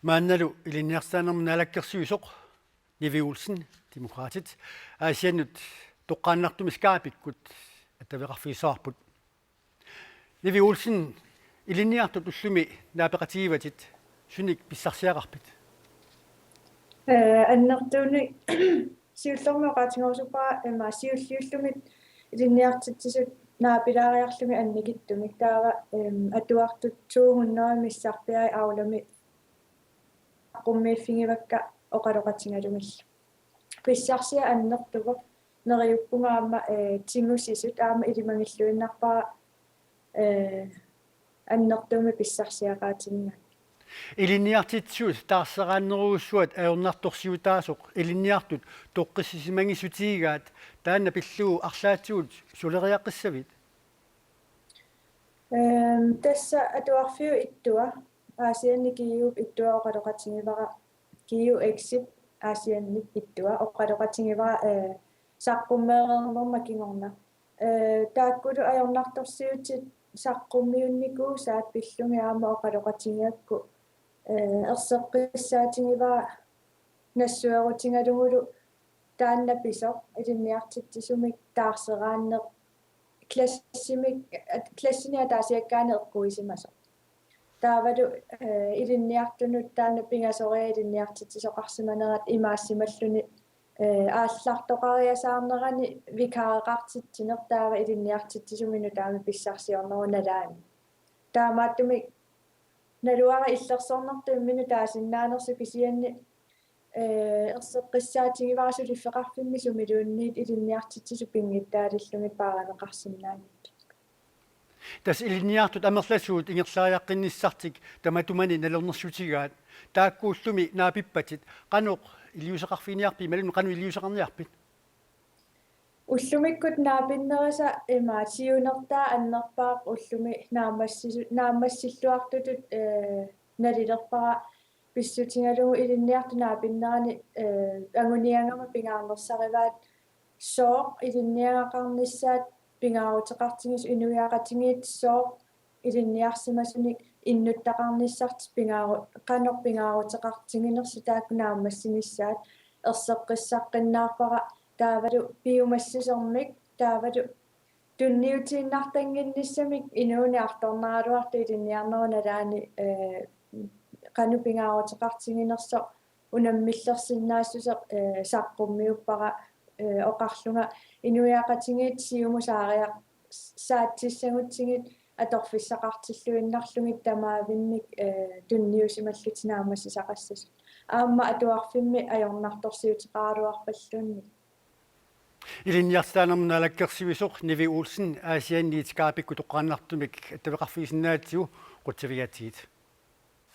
Maannalu iliniarsaanarmuna alakkersuisoq Nivi Olsen demokraatit aasiannut toqqaannartumis kaapikkut attaveqarfiisaarput Nivi Olsen iliniartut ullumi naapeqatiivatit sunik pissarsiaqarpit аннертууни сиуллэрмеқатингорсупара има сиуллиуллумит илинниартитсисут наапилаариарлуми анникиттумик таава атуартут 200 миссарпиаи аулами аққуммииффигивакка оқалоқатингалумилла писсарсиа аннертуго нериуппунгаама тингусисут аама илимангиллуиннарпара аннертууми писсарсиақаатинга iliniartitsuut taarseraanneruussuat ajornartorsiutaasoq iliniartut toqqissisimangisutiigaat taanna pilluu арлаатсуут сулериаққиссавит тасса атуарфиу иттуа аасианни киюуп иттуа оқалоқатингивара кию exit аасианни иттуа оқалоқатингивара саққуммеернерма кингорна тааккулу ajornartorsiutit саққуммиунникуу саат пиллунги аама оқалоқатингиакку ерсеққиссаатингивара нассуерутингалугулу таанна писоқ илинниартитсисумик таарсераанне классиния таасиаккаане эққуисимасо таавалу илинниартунут таанна пингасориа илинниартитсисоқарсиманерат имаассималлуни ааллартоқариасаарнерани викаареқартитсинер таава илинниартитсисумину таами писсарсиорнеру налаани таамааттуми налуара иллерсорнертуммину таасиннаанерсу кисианни ерсеққиссаатингиварасу лиффеқарфимми сумилуунниит илинниартитсису пингиттаалиллуми пааранеқарсинаанит тас илiniartut амерласуут ингерлаариаққинниссартик таматумани налернерсутигаат тааккууллуми наапиппатит каноқ илиусеқарфиниарпи малуну кану илиусеқарниарпит уллумиккут наапиннериса имаатиунертаа аннерпаақ уллуми наамассиллуартутут налилерпара писсутингалугу илинниарту наапиннерани ангуниангама пингаарнерсариваат соо илинниагақарниссаат пингаарутеқартингис инуяақатингиит соо илинниарсимасуник иннуттақарниссарт пингаару канор пингаарутеқартингинерсу таакку наамассинissaат ерсеққиссаққиннаарпара таавалу пиумассусермик таавалу тунниутииннартангинниссамик инууни арторнералуарту илинниарнеруналаани кану пингаарутеқартингинерсо унаммиллерсиннаассусеқ саққуммиуппара оқарлунга инуяақатингиит сиумусаариа саатсиссагутсигит аторфиссақартиллуиннарлугит тамаавинник тунниусималлутинаамассисақассасут аама атуарфимми ajornartorsiutеқаралуарпаллуунни илинниартаанермуна алаккерсивисоқ Nivi Olsen аасианниит каапикку тоққааннартумик аттавеқарфигисиннаатсигу қутсавиатсигит